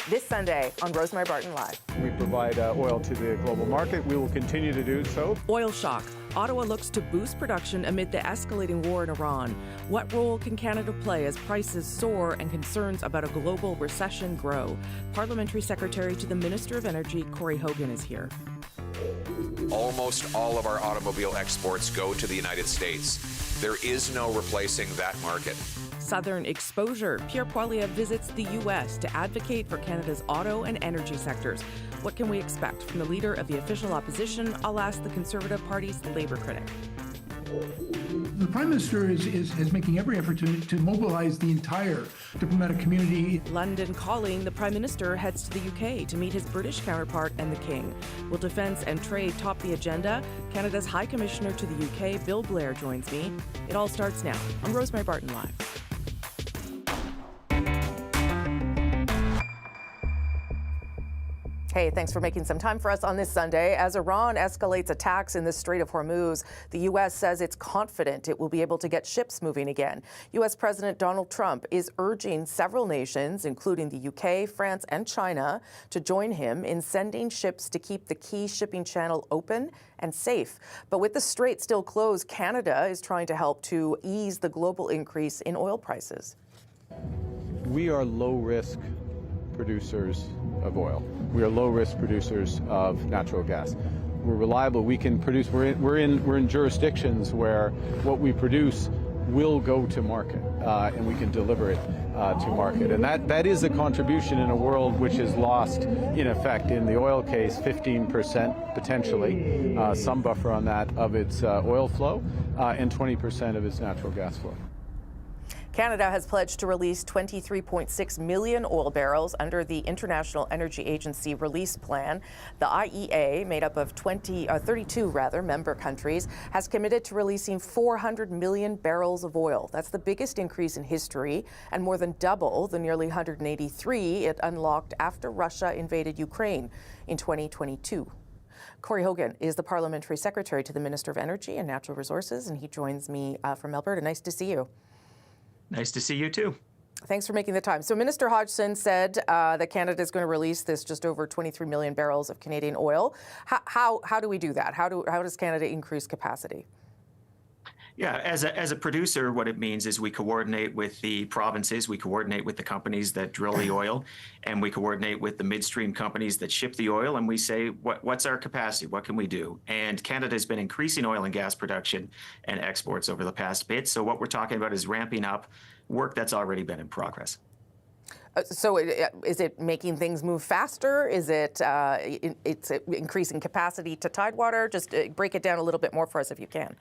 this Sunday on Rosemary Barton Live. We provide oil to the global market. We will continue to do so. Oil shock. Ottawa looks to boost production amid the escalating war in Iran. What role can Canada play as prices soar and concerns about a global recession grow? Parliamentary Secretary to the Minister of Energy, Corey Hogan, is here. Almost all of our automobile exports go to the United States. There is no replacing that market. Southern exposure. Pierre Poilievre visits the U.S. to advocate for Canada's auto and energy sectors. What can we expect from the leader of the official opposition? I'll ask the Conservative Party's Labour critic. The Prime Minister is making every effort to mobilize the entire diplomatic community. London calling. The Prime Minister heads to the UK to meet his British counterpart and the King. Will defence and trade top the agenda? Canada's High Commissioner to the UK, Bill Blair, joins me. It all starts now on Rosemary Barton Live. Hey, thanks for making some time for us on this Sunday. As Iran escalates attacks in the Strait of Hormuz, the U.S. says it's confident it will be able to get ships moving again. U.S. President Donald Trump is urging several nations, including the U.K., France, and China, to join him in sending ships to keep the key shipping channel open and safe. But with the strait still closed, Canada is trying to help to ease the global increase in oil prices. We are low-risk producers of oil. We are low-risk producers of natural gas. We're reliable. We can produce. We're in jurisdictions where what we produce will go to market, and we can deliver it to market. And that is a contribution in a world which is lost, in effect, in the oil case, 15% potentially, some buffer on that of its oil flow, and 20% of its natural gas flow. Canada has pledged to release 23.6 million oil barrels under the International Energy Agency release plan. The IEA, made up of 32 member countries, has committed to releasing 400 million barrels of oil. That's the biggest increase in history and more than double the nearly 183 it unlocked after Russia invaded Ukraine in 2022. Corey Hogan is the Parliamentary Secretary to the Minister of Energy and Natural Resources, and he joins me from Alberta. Nice to see you. Nice to see you, too. Thanks for making the time. So Minister Hodgson said that Canada is going to release this just over 23 million barrels of Canadian oil. How do we do that? How does Canada increase capacity? Yeah, as a producer, what it means is we coordinate with the provinces, we coordinate with the companies that drill the oil, and we coordinate with the midstream companies that ship the oil, and we say, what's our capacity? What can we do? And Canada has been increasing oil and gas production and exports over the past bit. So what we're talking about is ramping up work that's already been in progress. So is it making things move faster? Is it it's increasing capacity to Tidewater? Just break it down a little bit more for us if you can.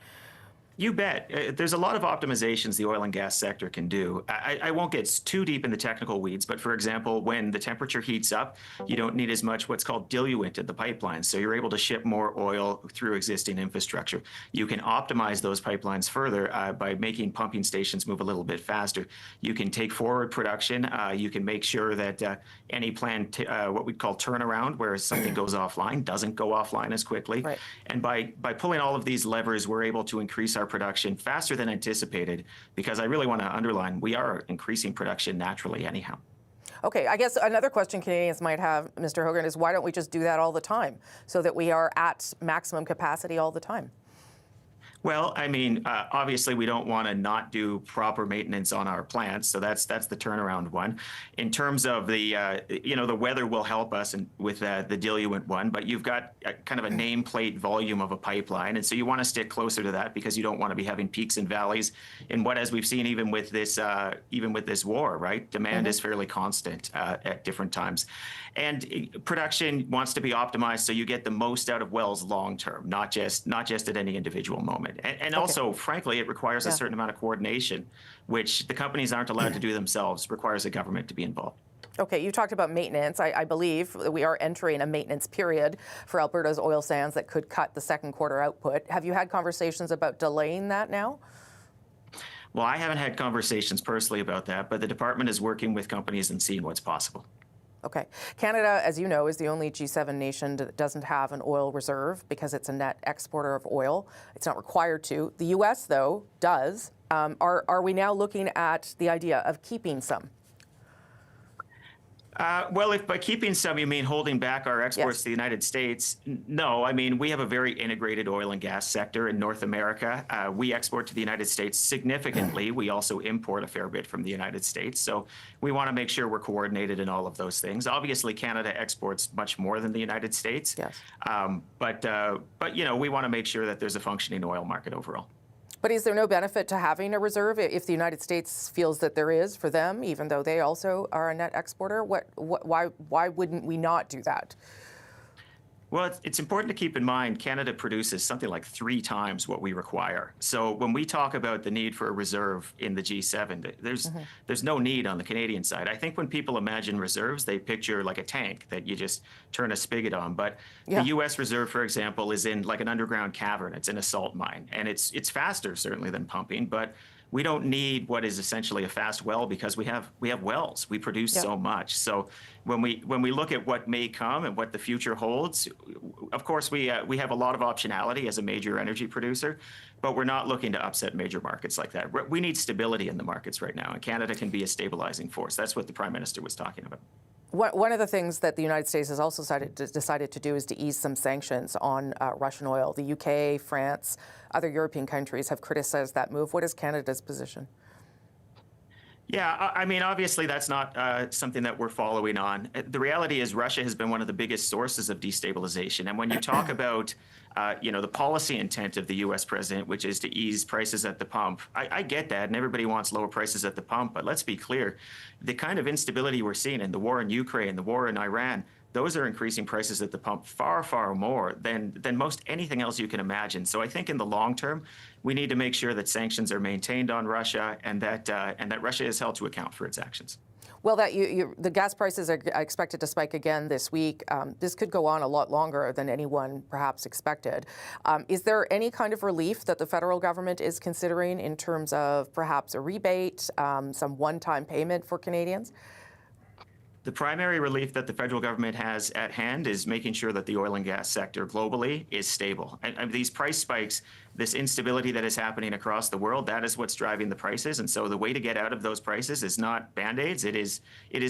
You bet. There's a lot of optimizations the oil and gas sector can do. I won't get too deep in the technical weeds, but for example, when the temperature heats up, you don't need as much what's called diluent in the pipeline. So you're able to ship more oil through existing infrastructure. You can optimize those pipelines further by making pumping stations move a little bit faster. You can take forward production. You can make sure that any planned, what we call turnaround, where something goes offline, doesn't go offline as quickly. Right. And by pulling all of these levers, we're able to increase our production faster than anticipated, because I really want to underline we are increasing production naturally anyhow. Okay, I guess another question Canadians might have, Mr. Hogan, is why don't we just do that all the time so that we are at maximum capacity all the time? Well, I mean, obviously, we don't want to not do proper maintenance on our plants, so that's the turnaround one. In terms of the, the weather will help us with the diluent one, but you've got kind of a nameplate volume of a pipeline, and so you want to stick closer to that because you don't want to be having peaks and valleys. And as we've seen, even with this war, right? Demand is fairly constant at different times, and production wants to be optimized so you get the most out of wells long term, not just at any individual moment. And also, frankly, it requires a certain amount of coordination, which the companies aren't allowed to do themselves. It requires the government to be involved. Okay, you talked about maintenance. I believe we are entering a maintenance period for Alberta's oil sands that could cut the second quarter output. Have you had conversations about delaying that now? Well, I haven't had conversations personally about that, but the department is working with companies and seeing what's possible. Okay. Canada, as you know, is the only G7 nation that doesn't have an oil reserve because it's a net exporter of oil. It's not required to. The U.S., though, does. Are we now looking at the idea of keeping some? Well, if by keeping some you mean holding back our exports Yes. to the United States, no. I mean, we have a very integrated oil and gas sector in North America. We export to the United States significantly. We also import a fair bit from the United States. So we want to make sure we're coordinated in all of those things. Obviously, Canada exports much more than the United States. Yes. But you know, we want to make sure that there's a functioning oil market overall. But is there no benefit to having a reserve if the United States feels that there is for them, even though they also are a net exporter? Why wouldn't we not do that? Well, it's important to keep in mind Canada produces something like 3 times what we require. So when we talk about the need for a reserve in the G7, there's no need on the Canadian side. I think when people imagine reserves, they picture like a tank that you just turn a spigot on. But Yeah. the U.S. reserve, for example, is in like an underground cavern. It's in a salt mine, and it's faster certainly than pumping, but we don't need what is essentially a fast well because we have wells. We produce Yeah. so much. So when we look at what may come and what the future holds, of course we have a lot of optionality as a major energy producer, but we're not looking to upset major markets like that. We need stability in the markets right now, and Canada can be a stabilizing force. That's what the Prime Minister was talking about. One of the things that the United States has also decided to do is to ease some sanctions on Russian oil. The UK, France, other European countries have criticized that move. What is Canada's position? Yeah, I mean, obviously that's not something that we're following on. The reality is Russia has been one of the biggest sources of destabilization. And when you talk about, the policy intent of the U.S. president, which is to ease prices at the pump, I get that, and everybody wants lower prices at the pump. But let's be clear, the kind of instability we're seeing in the war in Ukraine, the war in Iran, those are increasing prices at the pump far, far more than most anything else you can imagine. So I think in the long term, we need to make sure that sanctions are maintained on Russia and that Russia is held to account for its actions. Well, the gas prices are expected to spike again this week. This could go on a lot longer than anyone perhaps expected. Is there any kind of relief that the federal government is considering in terms of perhaps a rebate, some one-time payment for Canadians? The primary relief that the federal government has at hand is making sure that the oil and gas sector globally is stable. And these price spikes, this instability that is happening across the world, that is what's driving the prices. And so the way to get out of those prices is not Band-Aids. It is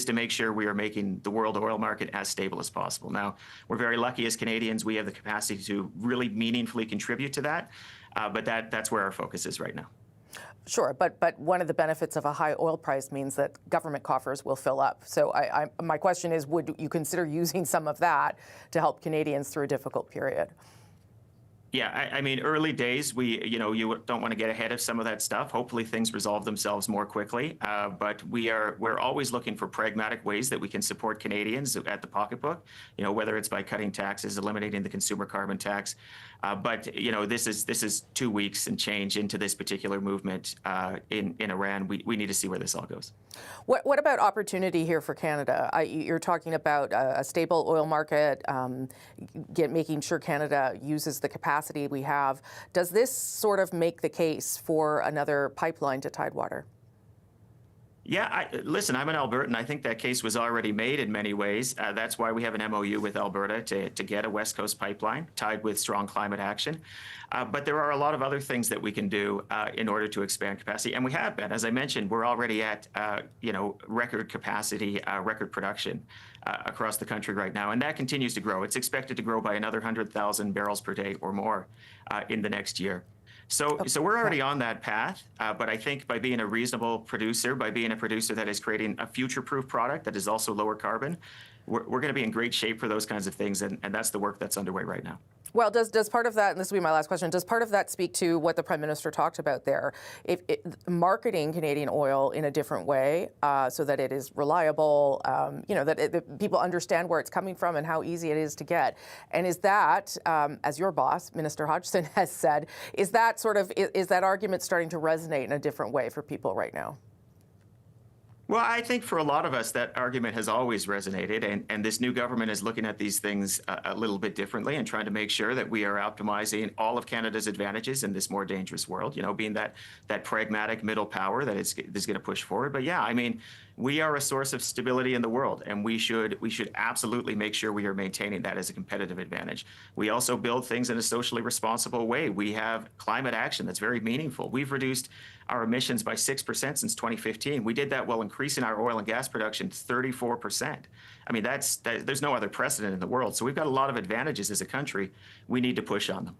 to make sure we are making the world oil market as stable as possible. Now, we're very lucky as Canadians. We have the capacity to really meaningfully contribute to that. But that's where our focus is right now. Sure, but one of the benefits of a high oil price means that government coffers will fill up. So my question is, would you consider using some of that to help Canadians through a difficult period? Yeah, I mean, early days, you don't want to get ahead of some of that stuff. Hopefully things resolve themselves more quickly. But we're always looking for pragmatic ways that we can support Canadians at the pocketbook, whether it's by cutting taxes, eliminating the consumer carbon tax. But this is 2 weeks and change into this particular movement in Iran. We need to see where this all goes. What about opportunity here for Canada? You're talking about a stable oil market, making sure Canada uses the capacity we have. Does this sort of make the case for another pipeline to Tidewater? Yeah, listen, I'm an Albertan. I think that case was already made in many ways. That's why we have an MOU with Alberta to get a West Coast pipeline tied with strong climate action. But there are a lot of other things that we can do in order to expand capacity. And we have been. As I mentioned, we're already at, record capacity, record production across the country right now. And that continues to grow. It's expected to grow by another 100,000 barrels per day or more in the next year. So we're already on that path, but I think by being a reasonable producer, by being a producer that is creating a future-proof product that is also lower carbon, we're going to be in great shape for those kinds of things, and that's the work that's underway right now. Well, does part of that, and this will be my last question, does part of that speak to what the Prime Minister talked about there, marketing Canadian oil in a different way so that it is reliable, that people understand where it's coming from and how easy it is to get? And is that, as your boss, Minister Hodgson, has said, is that argument starting to resonate in a different way for people right now? Well, I think for a lot of us, that argument has always resonated, and this new government is looking at these things a little bit differently and trying to make sure that we are optimizing all of Canada's advantages in this more dangerous world, being that pragmatic middle power that is going to push forward. But yeah, I mean, we are a source of stability in the world, and we should absolutely make sure we are maintaining that as a competitive advantage. We also build things in a socially responsible way. We have climate action that's very meaningful. We've reduced our emissions by 6% since 2015. We did that while increasing our oil and gas production 34%. I mean, there's no other precedent in the world. So we've got a lot of advantages as a country. We need to push on them.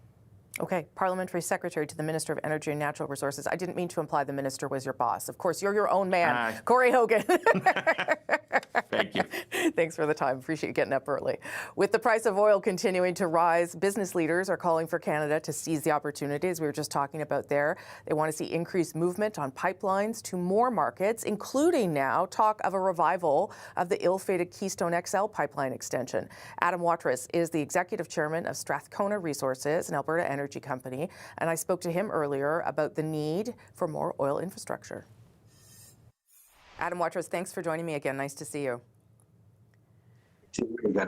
Okay, Parliamentary Secretary to the Minister of Energy and Natural Resources. I didn't mean to imply the minister was your boss. Of course, you're your own man. Corey Hogan. Thank you. Thanks for the time. Appreciate you getting up early. With the price of oil continuing to rise, business leaders are calling for Canada to seize the opportunities we were just talking about there. They want to see increased movement on pipelines to more markets, including now talk of a revival of the ill-fated Keystone XL pipeline extension. Adam Watrous is the executive chairman of Strathcona Resources, an Alberta energy company, and I spoke to him earlier about the need for more oil infrastructure. Adam Watrous, thanks for joining me again. Nice to see you.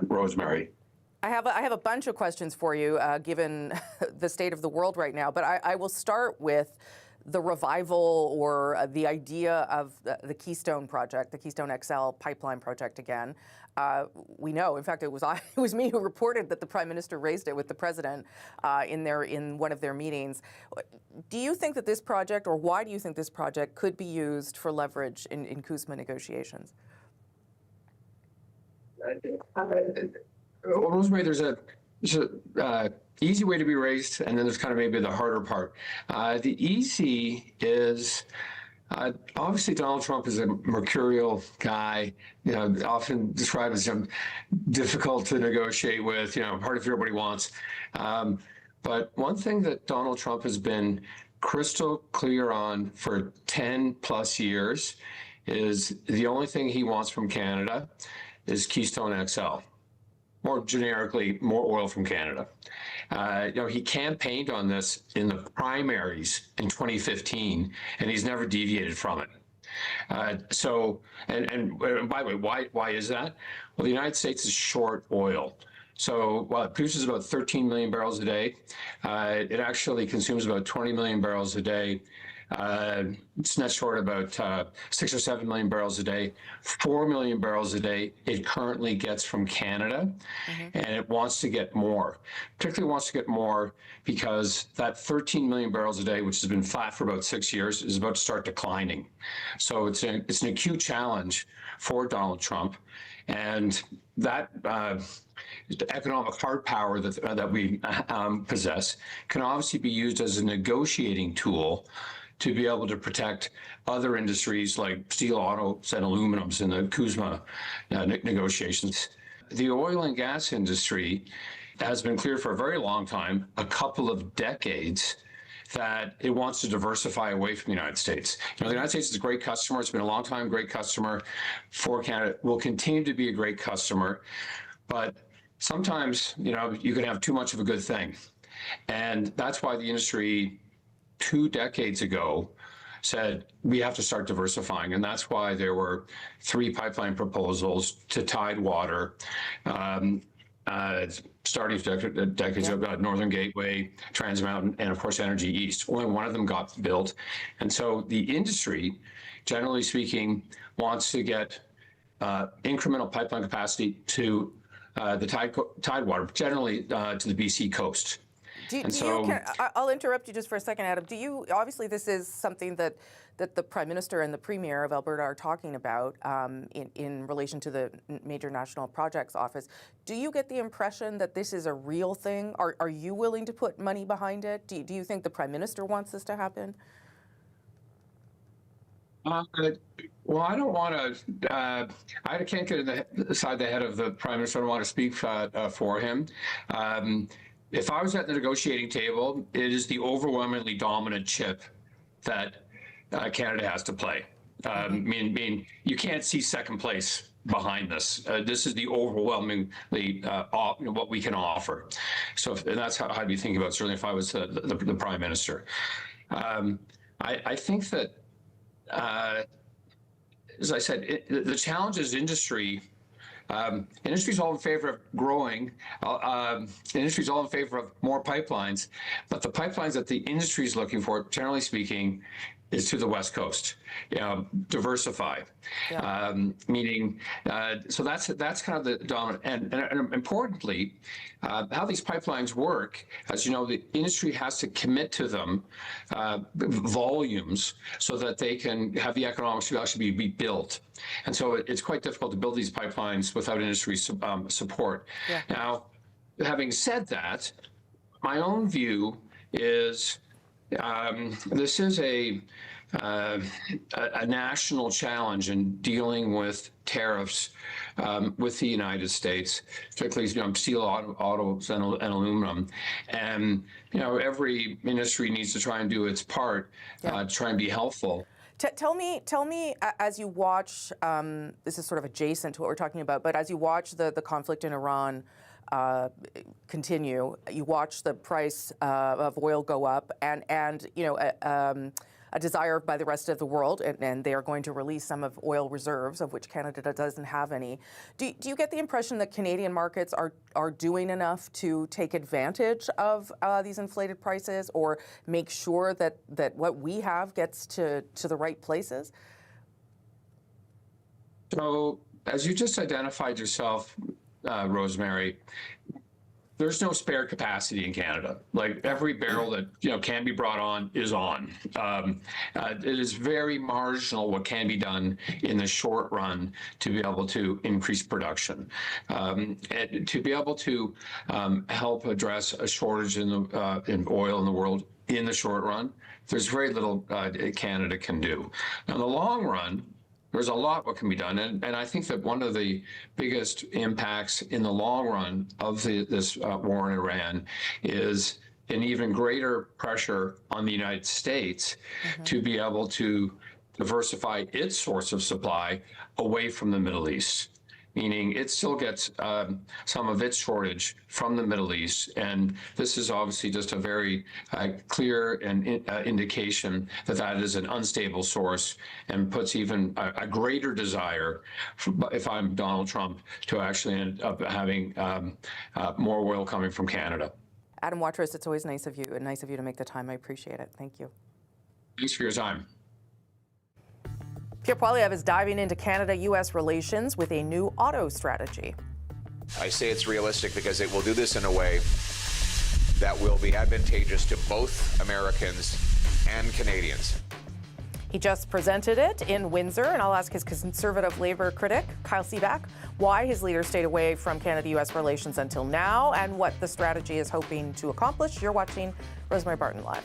Rosemary. I have a bunch of questions for you, given the state of the world right now, but I will start with the revival or the idea of the Keystone project, the Keystone XL pipeline project again. We know, in fact, it was me who reported that the Prime Minister raised it with the President in one of their meetings. Do you think that this project, or why do you think this project could be used for leverage in CUSMA negotiations? Rosemary, there's a easy way to be raised, and then there's kind of maybe the harder part. The easy is obviously Donald Trump is a mercurial guy, often described as difficult to negotiate with, hard to figure out what he wants. But one thing that Donald Trump has been crystal clear on for 10 plus years is the only thing he wants from Canada is Keystone XL. More generically, more oil from Canada. He campaigned on this in the primaries in 2015, and he's never deviated from it. And by the way, why is that? Well, the United States is short oil. So while it produces about 13 million barrels a day, it actually consumes about 20 million barrels a day. It's net short about 6 or 7 million barrels a day. 4 million barrels a day it currently gets from Canada, and it wants to get more. Particularly wants to get more because that 13 million barrels a day, which has been flat for about 6 years, is about to start declining. So it's an acute challenge for Donald Trump, and that the economic hard power that we possess can obviously be used as a negotiating tool to be able to protect other industries like steel, autos, and aluminums in the CUSMA negotiations. The oil and gas industry has been clear for a very long time, a couple of decades, that it wants to diversify away from the United States. The United States is a great customer. It's been a long time great customer for Canada. Will continue to be a great customer, but sometimes, you can have too much of a good thing. And that's why the industry 2 decades ago said we have to start diversifying, and that's why there were 3 pipeline proposals to Tidewater, starting decades ago, Northern Gateway, Trans Mountain, and of course Energy East. Only one of them got built, and so the industry, generally speaking, wants to get incremental pipeline capacity to the Tidewater, generally to the BC coast. I'll interrupt you just for a second, Adam. Obviously this is something that the Prime Minister and the Premier of Alberta are talking about in relation to the Major National Projects Office. Do you get the impression that this is a real thing? Are you willing to put money behind it? Do you think the Prime Minister wants this to happen? Well, I don't want to, I can't get inside the head of the Prime Minister. I don't want to speak for him. If I was at the negotiating table, it is the overwhelmingly dominant chip that Canada has to play. Mean you can't see second place behind this. This is the overwhelmingly what we can offer. So and that's how I'd be thinking about it, certainly if I was the Prime Minister. I think that, as I said, the challenge is industry. Industry's all in favor of growing. Industry's all in favor of more pipelines, but the pipelines that the industry is looking for, generally speaking, is to the West Coast. Diversify, meaning so that's kind of the dominant. And importantly, how these pipelines work, as you know, the industry has to commit to them volumes so that they can have the economics to actually be built. And so it's quite difficult to build these pipelines without industry support. Yeah. Now, having said that, my own view is this is a national challenge in dealing with tariffs with the United States, particularly steel, autos, and aluminum. And every industry needs to try and do its part to try and be helpful. Tell me, as you watch, this is sort of adjacent to what we're talking about, but as you watch the conflict in Iran continue, you watch the price of oil go up, and a desire by the rest of the world, and they are going to release some of oil reserves, of which Canada doesn't have any. Do you get the impression that Canadian markets are doing enough to take advantage of these inflated prices, or make sure that what we have gets to the right places? So, as you just identified yourself, Rosemary, there's no spare capacity in Canada. Like, every barrel that can be brought on is on. It is very marginal what can be done in the short run to be able to increase production, and to be able to help address a shortage in oil in the world in the short run. There's very little Canada can do. Now, in the long run, there's a lot what can be done, and I think that one of the biggest impacts in the long run of this war in Iran is an even greater pressure on the United States to be able to diversify its source of supply away from the Middle East. Meaning it still gets some of its shortage from the Middle East. And this is obviously just a very clear indication that is an unstable source, and puts even a greater desire, if I'm Donald Trump, to actually end up having more oil coming from Canada. Adam Watrous, it's always nice of you, and nice of you to make the time. I appreciate it. Thank you. Thanks for your time. Pierre Poilievre is diving into Canada-U.S. relations with a new auto strategy. I say it's realistic because it will do this in a way that will be advantageous to both Americans and Canadians. He just presented it in Windsor, and I'll ask his Conservative Labour critic, Kyle Seaback, why his leader stayed away from Canada-U.S. relations until now, and what the strategy is hoping to accomplish. You're watching Rosemary Barton Live.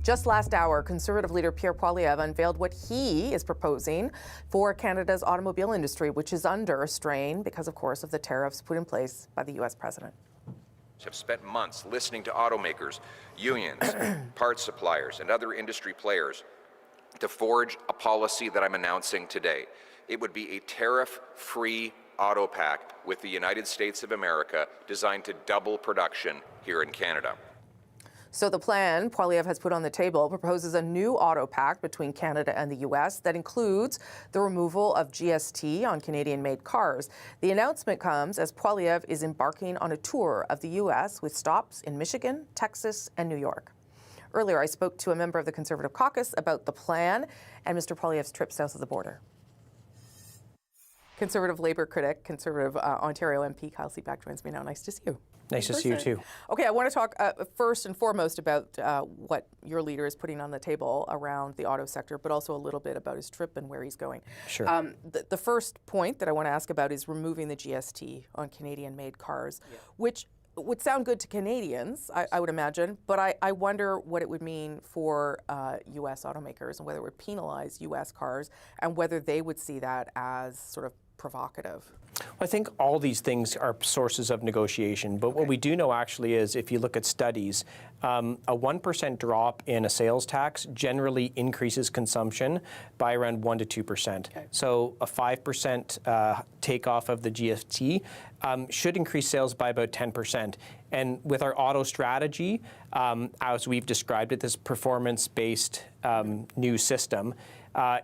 Just last hour, Conservative leader Pierre Poilievre unveiled what he is proposing for Canada's automobile industry, which is under strain because, of course, of the tariffs put in place by the U.S. president. Have spent months listening to automakers, unions, parts suppliers, and other industry players to forge a policy that I'm announcing today. It would be a tariff-free auto pact with the United States of America designed to double production here in Canada. So the plan Poilievre has put on the table proposes a new auto pact between Canada and the U.S. that includes the removal of GST on Canadian-made cars. The announcement comes as Poilievre is embarking on a tour of the U.S. with stops in Michigan, Texas, and New York. Earlier, I spoke to a member of the Conservative caucus about the plan and Mr. Poilievre's trip south of the border. Conservative Labour critic, Conservative Ontario MP Kyle Seaback joins me now. Nice to see you. Nice to see you too. Okay, I want to talk first and foremost about what your leader is putting on the table around the auto sector, but also a little bit about his trip and where he's going. Sure. The first point that I want to ask about is removing the GST on Canadian-made cars, which would sound good to Canadians, I would imagine, but I wonder what it would mean for U.S. automakers and whether it would penalize U.S. cars and whether they would see that as sort of provocative. I think all these things are sources of negotiation, but what we do know actually is if you look at studies, a 1% drop in a sales tax generally increases consumption by around 1% to 2%. Okay. So a 5% takeoff of the GST should increase sales by about 10%. And with our auto strategy, as we've described it, this performance-based new system,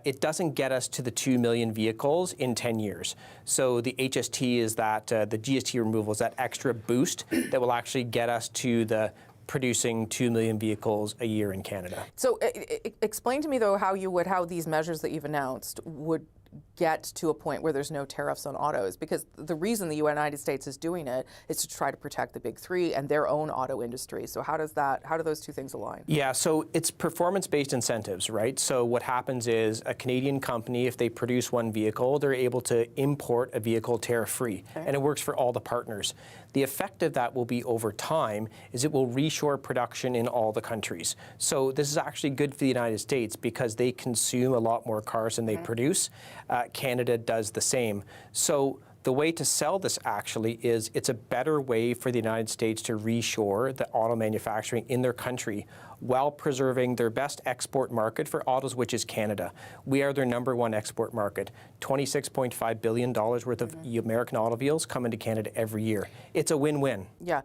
it doesn't get us to the 2 million vehicles in 10 years. So the HST is that, the GST removal is that extra boost that will actually get us to the producing 2 million vehicles a year in Canada. So explain to me, though, how these measures that you've announced would get to a point where there's no tariffs on autos, because the reason the United States is doing it is to try to protect the big three and their own auto industry. So how do those two things align? Yeah, so it's performance-based incentives, right? So what happens is a Canadian company, if they produce one vehicle, they're able to import a vehicle tariff-free, and it works for all the partners. The effect of that will be over time is it will reshore production in all the countries. So this is actually good for the United States because they consume a lot more cars than they produce. Canada does the same. So the way to sell this actually is it's a better way for the United States to reshore the auto manufacturing in their country while preserving their best export market for autos, which is Canada. We are their #1 export market. $26.5 billion worth of American automobiles come into Canada every year. It's a win-win. Yeah.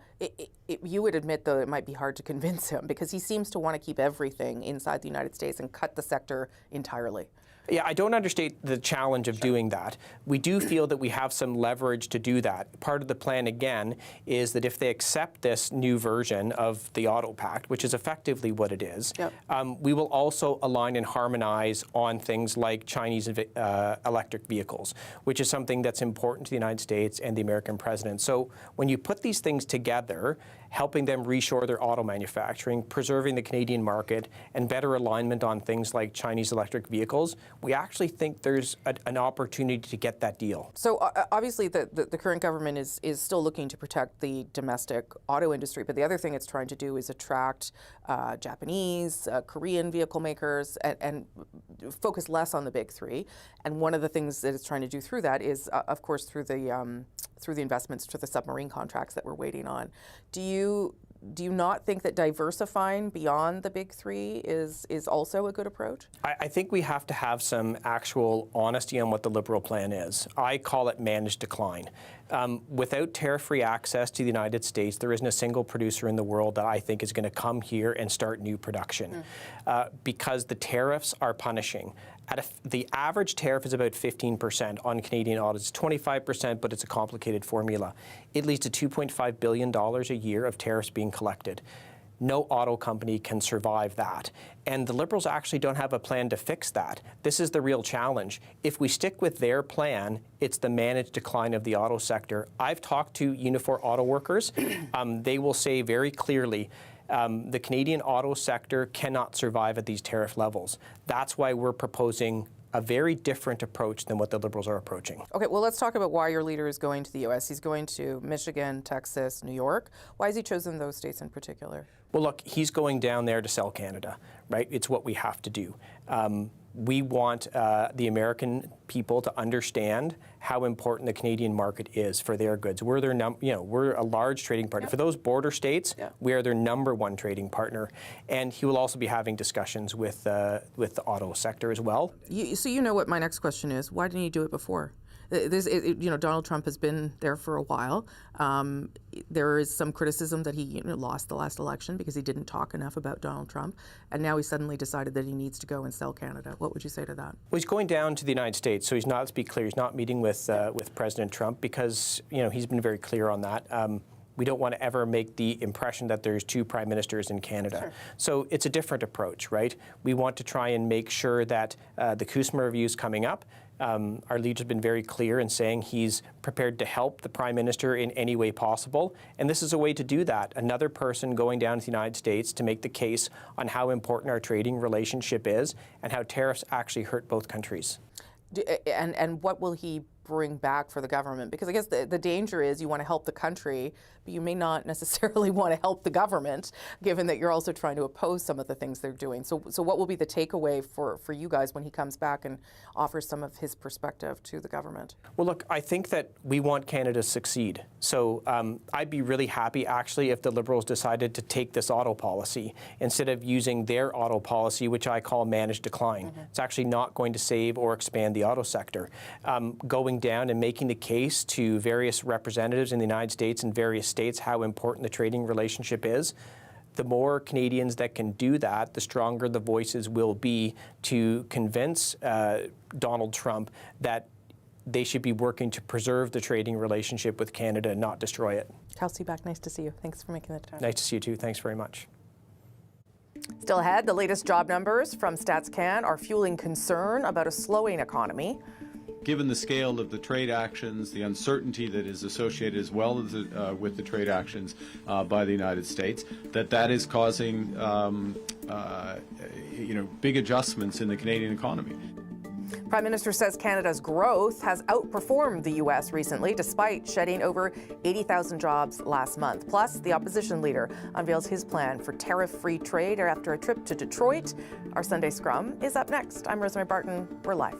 You would admit, though, it might be hard to convince him because he seems to want to keep everything inside the United States and cut the sector entirely. Yeah, I don't understate the challenge of doing that. We do feel that we have some leverage to do that. Part of the plan, again, is that if they accept this new version of the Auto Pact, which is effectively what it is, we will also align and harmonize on things like Chinese electric vehicles, which is something that's important to the United States and the American president. So when you put these things together, helping them reshore their auto manufacturing, preserving the Canadian market, and better alignment on things like Chinese electric vehicles, we actually think there's an opportunity to get that deal. So obviously the current government is still looking to protect the domestic auto industry, but the other thing it's trying to do is attract Japanese, Korean vehicle makers and focus less on the big three. And one of the things that it's trying to do through that is, of course, through the investments to the submarine contracts that we're waiting on. Do you not think that diversifying beyond the big three is also a good approach? I think we have to have some actual honesty on what the Liberal plan is. I call it managed decline. Without tariff-free access to the United States, there isn't a single producer in the world that I think is going to come here and start new production because the tariffs are punishing. The average tariff is about 15% on Canadian autos. It's 25%, but it's a complicated formula. It leads to $2.5 billion a year of tariffs being collected. No auto company can survive that. And the Liberals actually don't have a plan to fix that. This is the real challenge. If we stick with their plan, it's the managed decline of the auto sector. I've talked to Unifor auto workers. They will say very clearly, the Canadian auto sector cannot survive at these tariff levels. That's why we're proposing a very different approach than what the Liberals are approaching. Okay, well, let's talk about why your leader is going to the U.S. He's going to Michigan, Texas, New York. Why has he chosen those states in particular? Well, look, he's going down there to sell Canada, right? It's what we have to do. We want the American people to understand how important the Canadian market is for their goods. We're their we're a large trading partner. Yep. For those border states, we are their #1 trading partner. And he will also be having discussions with the auto sector as well. So you know what my next question is. Why didn't he do it before? Donald Trump has been there for a while. There is some criticism that he lost the last election because he didn't talk enough about Donald Trump, and now he suddenly decided that he needs to go and sell Canada. What would you say to that? Well, he's going down to the United States, so he's not, let's be clear, he's not meeting with President Trump because he's been very clear on that. We don't want to ever make the impression that there's 2 prime ministers in Canada. Sure. So it's a different approach, right? We want to try and make sure that the CUSMA review is coming up. Our leader's been very clear in saying he's prepared to help the Prime Minister in any way possible, and this is a way to do that. Another person going down to the United States to make the case on how important our trading relationship is and how tariffs actually hurt both countries. And what will he bring back for the government? Because I guess the danger is you want to help the country, but you may not necessarily want to help the government, given that you're also trying to oppose some of the things they're doing. So what will be the takeaway for you guys when he comes back and offers some of his perspective to the government? Well, look, I think that we want Canada to succeed. So I'd be really happy, actually, if the Liberals decided to take this auto policy instead of using their auto policy, which I call managed decline. Mm-hmm. It's actually not going to save or expand the auto sector. Going down and making the case to various representatives in the United States and various states how important the trading relationship is. The more Canadians that can do that, the stronger the voices will be to convince Donald Trump that they should be working to preserve the trading relationship with Canada and not destroy it. Kelsey, back, nice to see you. Thanks for making the time. Nice to see you too. Thanks very much. Still ahead, the latest job numbers from StatsCan are fueling concern about a slowing economy. Given the scale of the trade actions, the uncertainty that is associated as well as with the trade actions by the United States, that is causing big adjustments in the Canadian economy. Prime Minister says Canada's growth has outperformed the U.S. recently, despite shedding over 80,000 jobs last month. Plus, the opposition leader unveils his plan for tariff-free trade after a trip to Detroit. Our Sunday Scrum is up next. I'm Rosemary Barton. We're live.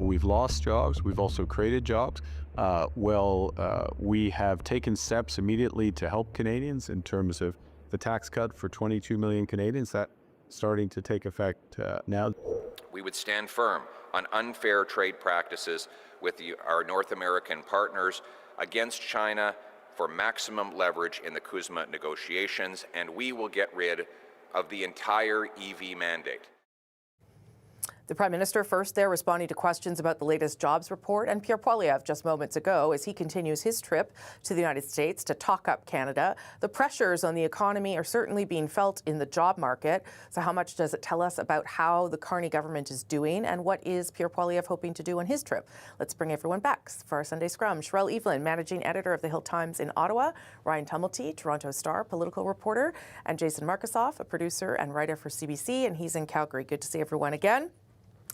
we've lost jobs. We've also created jobs. We have taken steps immediately to help Canadians in terms of the tax cut for 22 million Canadians. That's starting to take effect now. We would stand firm on unfair trade practices with our North American partners against China for maximum leverage in the CUSMA negotiations, and we will get rid of the entire EV mandate. The Prime Minister first there responding to questions about the latest jobs report, and Pierre Poilievre just moments ago as he continues his trip to the United States to talk up Canada. The pressures on the economy are certainly being felt in the job market. So how much does it tell us about how the Carney government is doing, and what is Pierre Poilievre hoping to do on his trip? Let's bring everyone back for our Sunday Scrum. Sherelle Evelyn, managing editor of the Hill Times in Ottawa, Ryan Tumulty, Toronto Star political reporter, and Jason Markusoff, a producer and writer for CBC, and he's in Calgary. Good to see everyone again.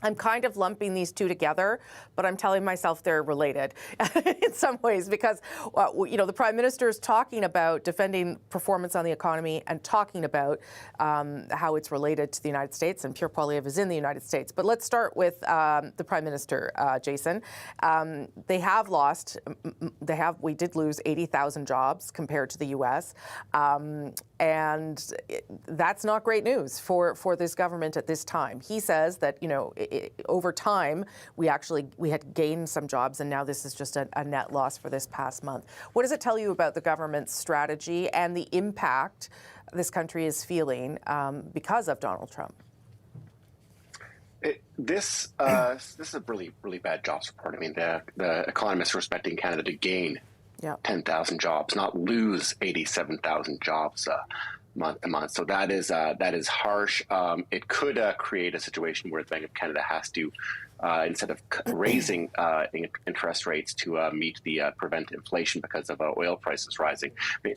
I'm kind of lumping these two together, but I'm telling myself they're related in some ways because, the Prime Minister is talking about defending performance on the economy and talking about how it's related to the United States, and Pierre Poilievre is in the United States. But let's start with the Prime Minister, Jason. We did lose 80,000 jobs compared to the U.S., and that's not great news for this government at this time. He says that, over time, we had gained some jobs, and now this is just a net loss for this past month. What does it tell you about the government's strategy and the impact this country is feeling because of Donald Trump? This is a really, really bad jobs report. I mean, the economists are expecting Canada to gain 10,000 jobs, not lose 87,000 jobs month to month. So that is harsh. It could create a situation where the Bank of Canada has to, instead of raising interest rates to meet the prevent inflation because of oil prices rising,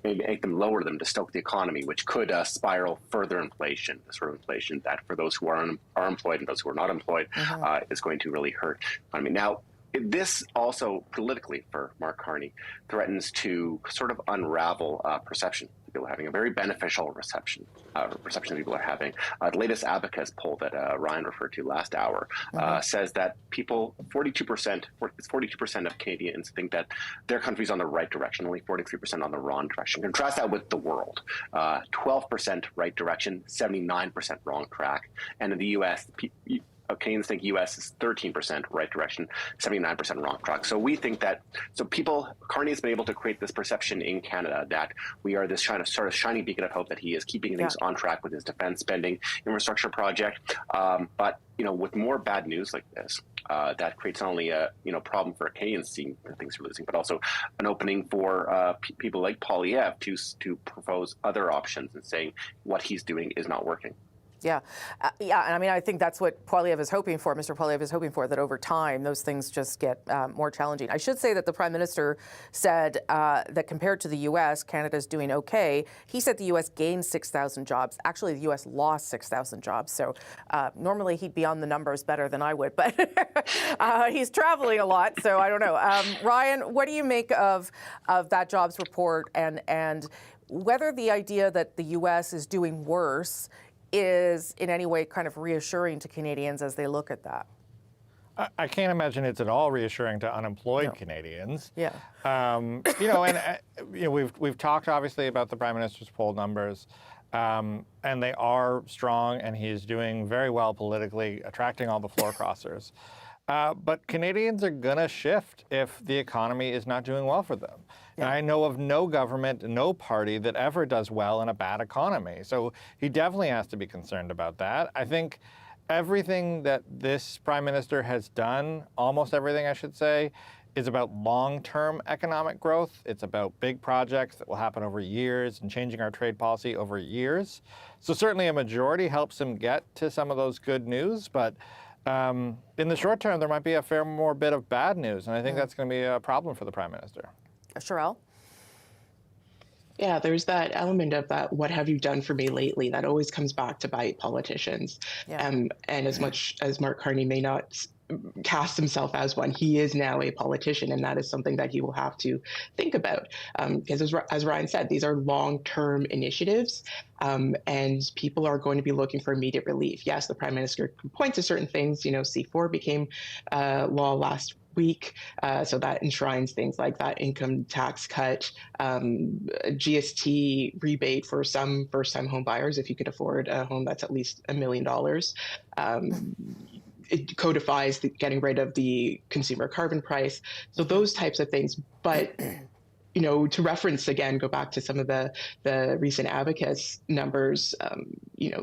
make them lower them to stoke the economy, which could spiral further inflation, the sort of inflation that for those who are employed and those who are not employed is going to really hurt. I mean, now, this also politically for Mark Carney threatens to sort of unravel perception. People are having a very beneficial reception people are having. The latest Abacus poll that Ryan referred to last hour says that 42% of Canadians think that their country's on the right direction, only 43% on the wrong direction. Contrast that with the world. 12% right direction, 79% wrong track. And in the U.S., Canadians think U.S. is 13% right direction, 79% wrong track. So we think that, Carney has been able to create this perception in Canada that we are this kind of sort of shining beacon of hope that he is keeping things on track with his defense spending infrastructure project. But, with more bad news like this, that creates not only a, problem for Canadians seeing that things are losing, but also an opening for people like Poilievre to propose other options and saying what he's doing is not working. Yeah. And I mean, I think that's what Poilievre is hoping for. Mr. Poilievre is hoping for, that over time, those things just get more challenging. I should say that the Prime Minister said that compared to the U.S., Canada's doing okay. He said the U.S. gained 6,000 jobs. Actually, the U.S. lost 6,000 jobs. So normally he'd be on the numbers better than I would, but he's traveling a lot, so I don't know. Ryan, what do you make of that jobs report and whether the idea that the U.S. is doing worse is in any way kind of reassuring to Canadians as they look at that? I can't imagine it's at all reassuring to unemployed Canadians. Yeah. We've talked obviously about the Prime Minister's poll numbers, and they are strong, and he's doing very well politically, attracting all the floor crossers. But Canadians are going to shift if the economy is not doing well for them. And I know of no government, no party that ever does well in a bad economy. So he definitely has to be concerned about that. I think everything that this Prime Minister has done, almost everything I should say, is about long-term economic growth. It's about big projects that will happen over years and changing our trade policy over years. So certainly a majority helps him get to some of those good news, but in the short term, there might be a fair more bit of bad news, and I think that's going to be a problem for the Prime Minister. Sherelle? Yeah, there's that element of that, what have you done for me lately? That always comes back to bite politicians. And as much as Mark Carney may not cast himself as one. He is now a politician, and that is something that he will have to think about. Because as Ryan said, these are long-term initiatives, and people are going to be looking for immediate relief. Yes, the Prime Minister can point to certain things. C4 became law last week, so that enshrines things like that income tax cut, GST rebate for some first-time home buyers if you could afford a home that's at least $1 million. It codifies getting rid of the consumer carbon price. So those types of things. But to reference again, go back to some of the recent Abacus numbers,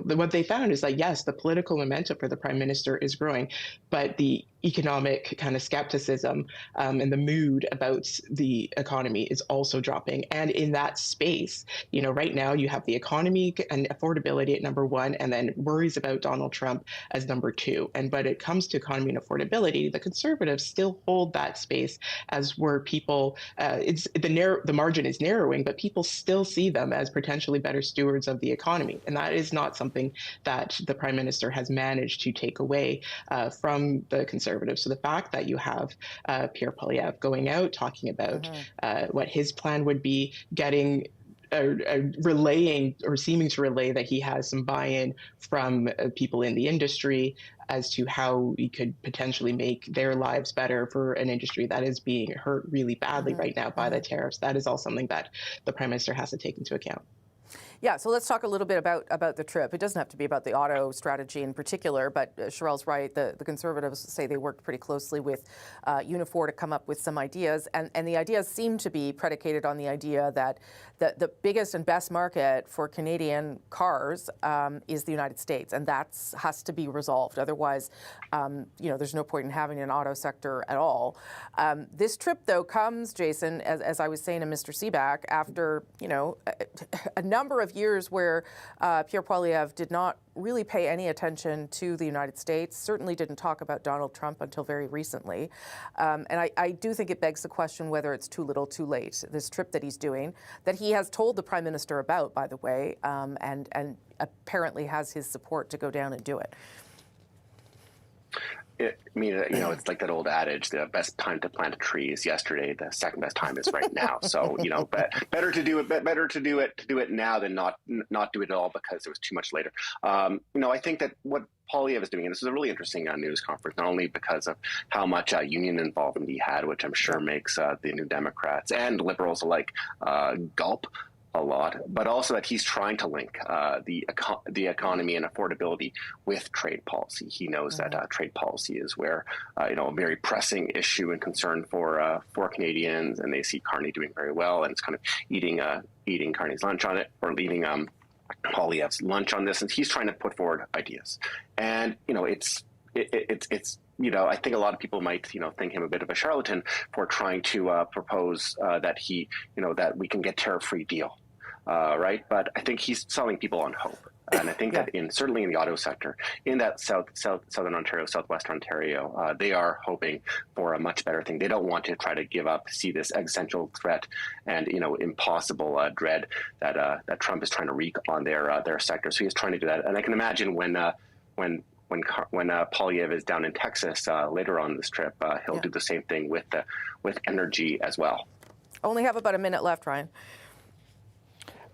what they found is that, yes, the political momentum for the Prime Minister is growing, but the economic kind of skepticism and the mood about the economy is also dropping. And in that space, right now you have the economy and affordability at number one, and then worries about Donald Trump as number two. And when it comes to economy and affordability, the Conservatives still hold that space as where people, the margin is narrowing, but people still see them as potentially better stewards of the economy. And that is not something that the Prime Minister has managed to take away from the Conservatives. So the fact that you have Pierre Poilievre going out talking about what his plan would be, getting relaying or seeming to relay that he has some buy-in from people in the industry as to how we could potentially make their lives better for an industry that is being hurt really badly right now by the tariffs. That is all something that the Prime Minister has to take into account. Yeah, so let's talk a little bit about the trip. It doesn't have to be about the auto strategy in particular, but Sherelle's right. The Conservatives say they worked pretty closely with Unifor to come up with some ideas, and the ideas seem to be predicated on the idea that the biggest and best market for Canadian cars is the United States, and that has to be resolved. Otherwise, there's no point in having an auto sector at all. This trip, though, comes, Jason, as I was saying to Mr. Seaback, after a number of years where Pierre Poilievre did not really pay any attention to the United States, certainly didn't talk about Donald Trump until very recently. And I do think it begs the question whether it's too little too late, this trip that he's doing, that he has told the Prime Minister about, by the way, and apparently has his support to go down and do it. It's like that old adage: the best time to plant a tree is yesterday. The second best time is right now. So, but better to do it now than not do it at all because it was too much later. I think that what Poilievre is doing, and this is a really interesting news conference, not only because of how much union involvement he had, which I'm sure makes the New Democrats and Liberals alike gulp a lot, but also that he's trying to link the economy and affordability with trade policy. He knows that trade policy is where a very pressing issue and concern for Canadians, and they see Carney doing very well, and it's kind of eating Carney's lunch on it, or leaving Poilievre's lunch on this, and he's trying to put forward ideas. And it's I think a lot of people might, think him a bit of a charlatan for trying to propose that that we can get tariff-free deal, right? But I think he's selling people on hope. And I think that certainly in the auto sector, in that Southern Ontario, Southwestern Ontario, they are hoping for a much better thing. They don't want to try to give up, see this existential threat and impossible dread that Trump is trying to wreak on their sector. So he's trying to do that. And I can imagine when Poilievre is down in Texas later on this trip, he'll do the same thing with energy as well. Only have about a minute left, Ryan.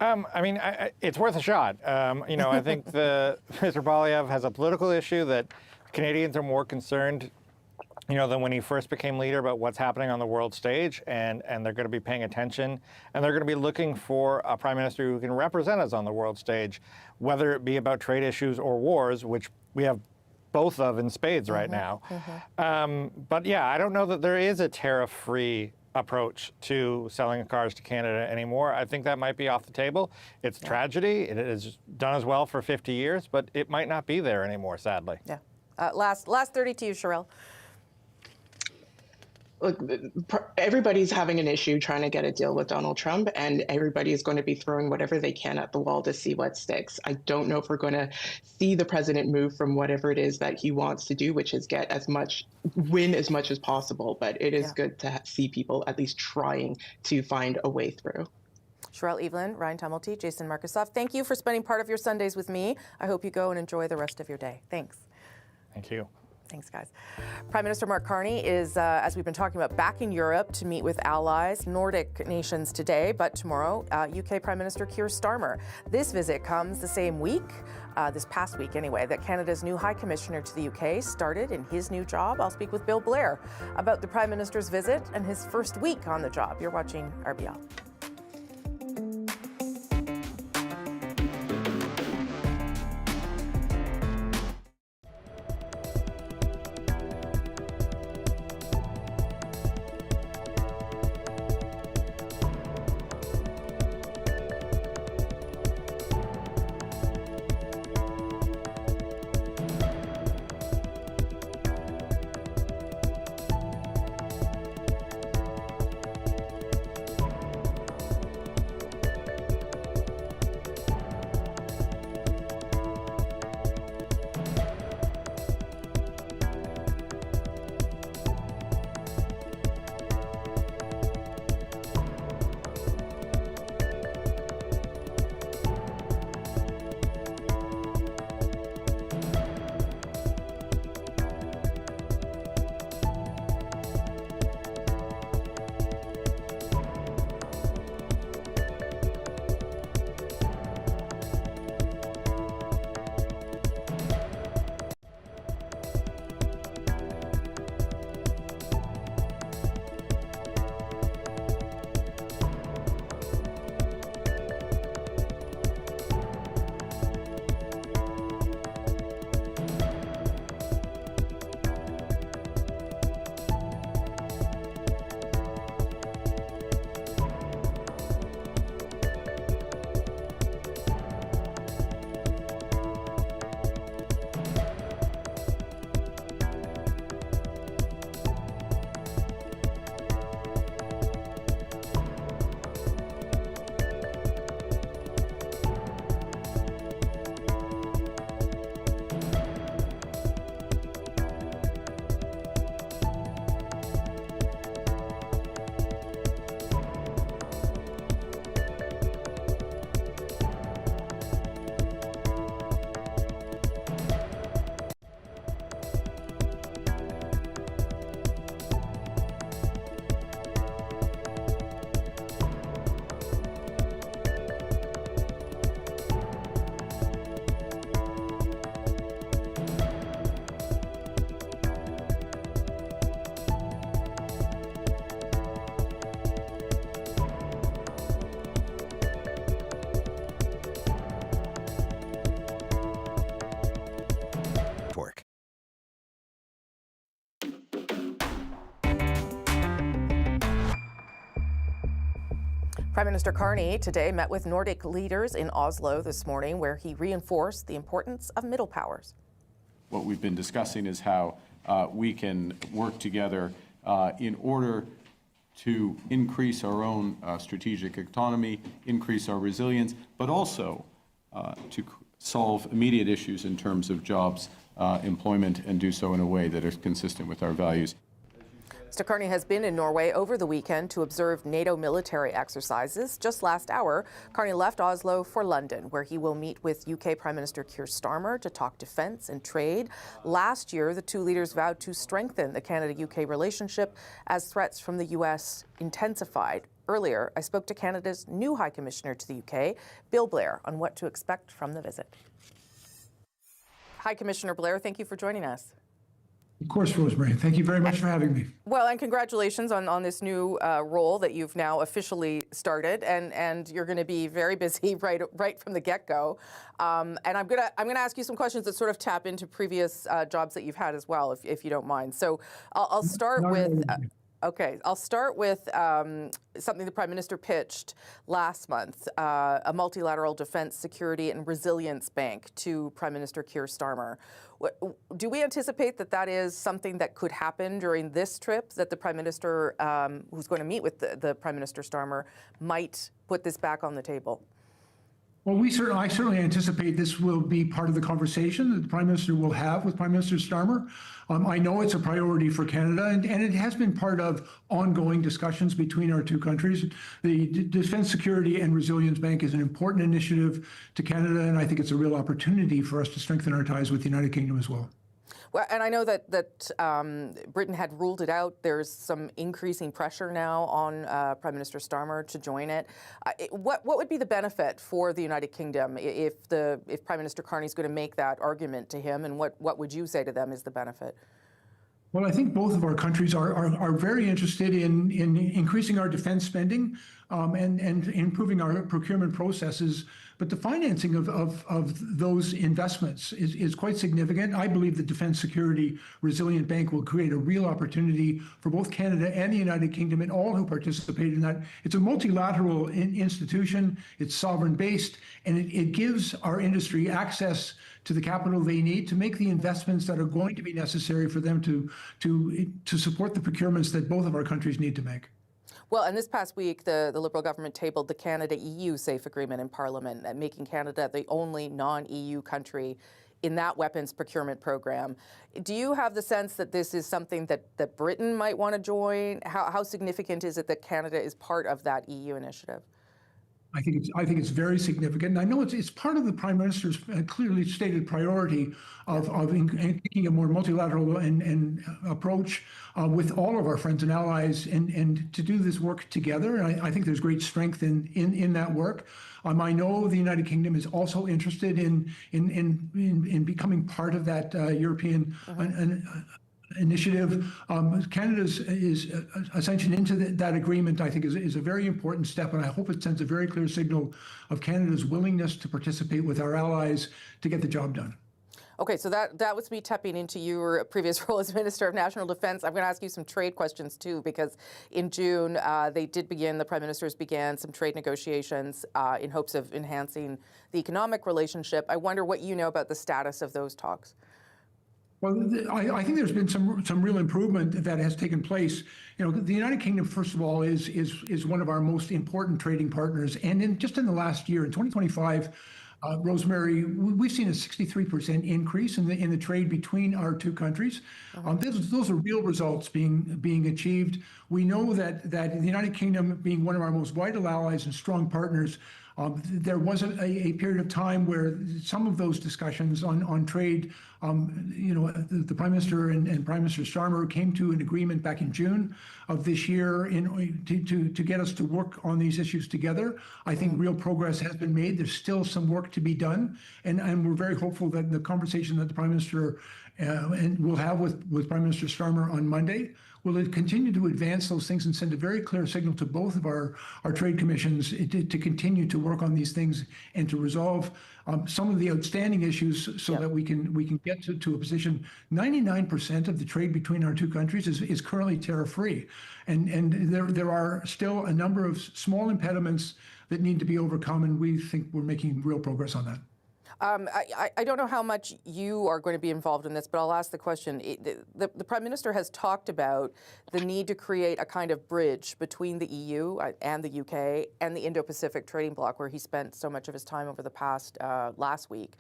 It's worth a shot. I think Mr. Poilievre has a political issue that Canadians are more concerned, than when he first became leader about what's happening on the world stage, and they're going to be paying attention, and they're going to be looking for a prime minister who can represent us on the world stage, whether it be about trade issues or wars, which we have both of in spades right now. But yeah, I don't know that there is a tariff-free approach to selling cars to Canada anymore. I think that might be off the table. It's tragedy. It has done as well for 50 years, but it might not be there anymore, sadly. Yeah. Last 30 to you, Sherelle. Look, everybody's having an issue trying to get a deal with Donald Trump, and everybody is going to be throwing whatever they can at the wall to see what sticks. I don't know if we're going to see the president move from whatever it is that he wants to do, which is win as much as possible. But it is good to see people at least trying to find a way through. Sherelle Evelyn, Ryan Tumulty, Jason Markusoff, thank you for spending part of your Sundays with me. I hope you go and enjoy the rest of your day. Thanks. Thank you. Thanks, guys. Prime Minister Mark Carney is, as we've been talking about, back in Europe to meet with allies, Nordic nations today, but tomorrow, UK Prime Minister Keir Starmer. This visit comes the same week, this past week anyway, that Canada's new High Commissioner to the UK started in his new job. I'll speak with Bill Blair about the Prime Minister's visit and his first week on the job. You're watching RBL. Prime Minister Carney today met with Nordic leaders in Oslo this morning, where he reinforced the importance of middle powers. What we've been discussing is how we can work together in order to increase our own strategic autonomy, increase our resilience, but also to solve immediate issues in terms of jobs, employment, and do so in a way that is consistent with our values. Mr. Carney has been in Norway over the weekend to observe NATO military exercises. Just last hour, Carney left Oslo for London, where he will meet with UK Prime Minister Keir Starmer to talk defence and trade. Last year, the two leaders vowed to strengthen the Canada-UK relationship as threats from the US intensified. Earlier, I spoke to Canada's new High Commissioner to the UK, Bill Blair, on what to expect from the visit. High Commissioner Blair, thank you for joining us. Of course, Rosemary. Thank you very much for having me. Well, and congratulations on this new role that you've now officially started, and you're going to be very busy right from the get-go. And I'm gonna ask you some questions that sort of tap into previous jobs that you've had as well, if you don't mind. So I'll start with. Okay, I'll start with something the Prime Minister pitched last month, a multilateral defense, security, and resilience bank to Prime Minister Keir Starmer. Do we anticipate that that is something that could happen during this trip, that the Prime Minister, who's going to meet with the Prime Minister Starmer, might put this back on the table? Well, I certainly anticipate this will be part of the conversation that the Prime Minister will have with Prime Minister Starmer. I know it's a priority for Canada, and it has been part of ongoing discussions between our two countries. The Defence, Security and Resilience Bank is an important initiative to Canada, and I think it's a real opportunity for us to strengthen our ties with the United Kingdom as well. Well, and I know that Britain had ruled it out. There's some increasing pressure now on Prime Minister Starmer to join it. What would be the benefit for the United Kingdom if Prime Minister Carney's going to make that argument to him, and what would you say to them is the benefit? Well, I think both of our countries are very interested in increasing our defense spending and improving our procurement processes. But the financing of those investments is quite significant. I believe the Defense Security Resilient Bank will create a real opportunity for both Canada and the United Kingdom and all who participate in that. It's a multilateral institution, it's sovereign-based, and it gives our industry access to the capital they need to make the investments that are going to be necessary for them to support the procurements that both of our countries need to make. Well, and this past week, the Liberal government tabled the Canada-EU Safe Agreement in Parliament, making Canada the only non-EU country in that weapons procurement program. Do you have the sense that this is something that Britain might want to join? How significant is it that Canada is part of that EU initiative? I think it's very significant. And I know it's part of the Prime Minister's clearly stated priority of taking a more multilateral and approach with all of our friends and allies and to do this work together. And I think there's great strength in that work. I know the United Kingdom is also interested in becoming part of that European initiative. Canada's ascension into that agreement, I think, is a very important step, and I hope it sends a very clear signal of Canada's willingness to participate with our allies to get the job done. Okay, so that was me tapping into your previous role as Minister of National Defense. I'm going to ask you some trade questions too, because in June the Prime Ministers began some trade negotiations in hopes of enhancing the economic relationship. I wonder what you know about the status of those talks. Well, I think there's been some real improvement that has taken place. You know, the United Kingdom, first of all, is one of our most important trading partners, and just in the last year, in 2025. Rosemary, we've seen a 63% increase in the trade between our two countries. Those are real results being achieved. We know that the United Kingdom, being one of our most vital allies and strong partners, there was a period of time where some of those discussions on trade, the Prime Minister and Prime Minister Starmer came to an agreement back in June of this year to get us to work on these issues together. I think real progress has been made. There's still some work to be done, and we're very hopeful that the conversation that the Prime Minister and we'll have with Prime Minister Starmer on Monday will continue to advance those things and send a very clear signal to both of our trade commissions to continue to work on these things and to resolve some of the outstanding issues so that we can get to a position. 99% of the trade between our two countries is currently tariff-free, and there are still a number of small impediments that need to be overcome, and we think we're making real progress on that. I don't know how much you are going to be involved in this, but I'll ask the question. The Prime Minister has talked about the need to create a kind of bridge between the EU and the UK and the Indo-Pacific trading bloc, where he spent so much of his time over the past last week.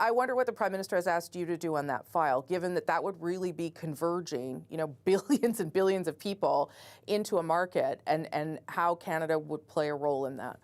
I wonder what the Prime Minister has asked you to do on that file, given that would really be converging, billions and billions of people into a market, and how Canada would play a role in that.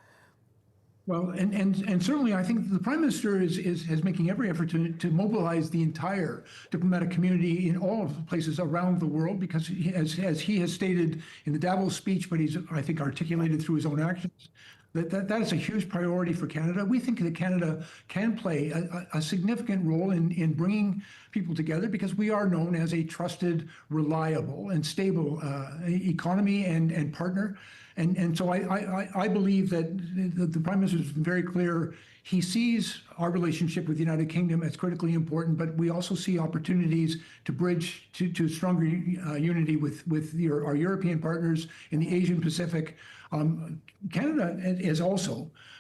Well, and certainly I think the Prime Minister is making every effort to mobilize the entire diplomatic community in all of the places around the world, because as he has stated in the Davos speech, but he's, I think, articulated through his own actions, that is a huge priority for Canada. We think that Canada can play a significant role in bringing people together, because we are known as a trusted, reliable, and stable economy and partner. And so I believe that the Prime Minister has been very clear. He sees our relationship with the United Kingdom as critically important, but we also see opportunities to bridge to stronger unity with our European partners in the Asian Pacific. Canada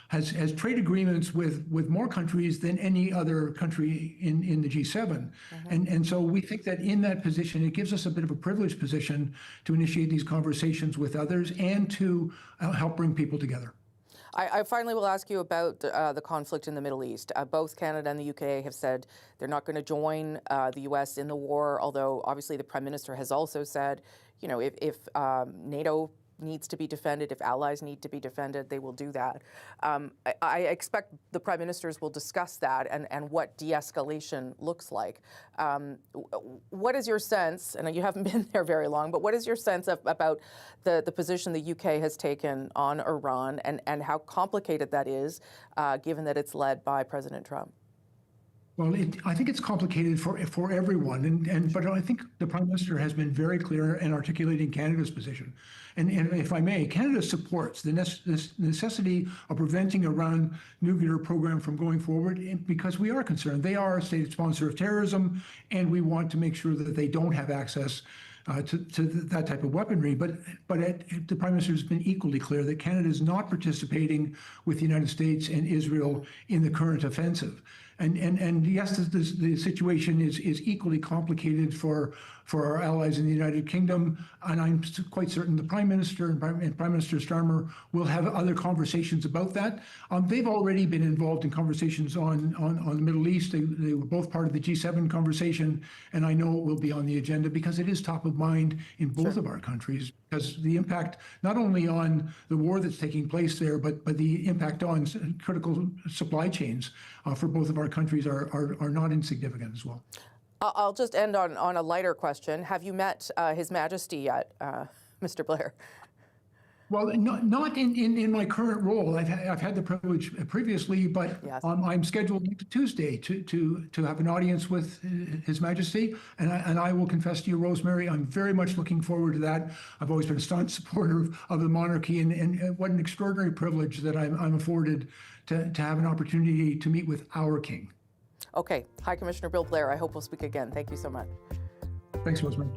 has trade agreements with more countries than any other country in the G7. And so we think that in that position, it gives us a bit of a privileged position to initiate these conversations with others and to help bring people together. I finally will ask you about the conflict in the Middle East. Both Canada and the UK have said they're not going to join the US in the war, although obviously the Prime Minister has also said, if NATO needs to be defended, if allies need to be defended, they will do that. I expect the prime ministers will discuss that and what de-escalation looks like. What is your sense, and you haven't been there very long, but what is your sense about the position the UK has taken on Iran and how complicated that is, given that it's led by President Trump? Well, I think it's complicated for everyone, but I think the Prime Minister has been very clear in articulating Canada's position. And if I may, Canada supports the necessity of preventing Iran nuclear program from going forward because we are concerned. They are a state sponsor of terrorism, and we want to make sure that they don't have access to that type of weaponry. But the Prime Minister has been equally clear that Canada is not participating with the United States and Israel in the current offensive. And yes, the situation is equally complicated for our allies in the United Kingdom, and I'm quite certain the Prime Minister and Prime Minister Starmer will have other conversations about that. They've already been involved in conversations on the Middle East. They were both part of the G7 conversation, and I know it will be on the agenda because it is top of mind in both of our countries, because the impact not only on the war that's taking place there, but the impact on critical supply chains for both of our countries are not insignificant as well. I'll just end on a lighter question. Have you met His Majesty yet, Mr. Blair? Well, not in my current role. I've had the privilege previously, but yes. I'm scheduled next Tuesday to have an audience with His Majesty, and I will confess to you, Rosemary, I'm very much looking forward to that. I've always been a staunch supporter of the monarchy, and what an extraordinary privilege that I'm afforded to have an opportunity to meet with our king. Okay, High Commissioner Bill Blair, I hope we'll speak again. Thank you so much. Thanks, Rosemary.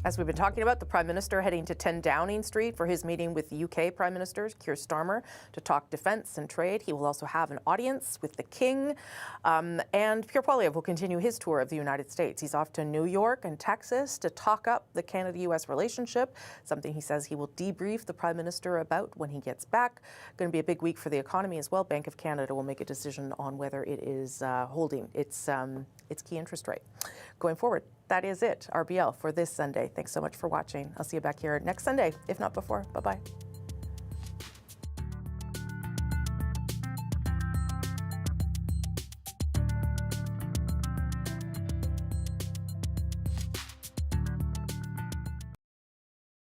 As we've been talking about, the Prime Minister heading to 10 Downing Street for his meeting with UK Prime Minister Keir Starmer to talk defence and trade. He will also have an audience with the King. And Pierre Poilievre will continue his tour of the United States. He's off to New York and Texas to talk up the Canada-US relationship, something he says he will debrief the Prime Minister about when he gets back. Going to be a big week for the economy as well. Bank of Canada will make a decision on whether it is holding its key interest rate going forward. That is it, RBL, for this Sunday. Thanks so much for watching. I'll see you back here next Sunday, if not before. Bye-bye.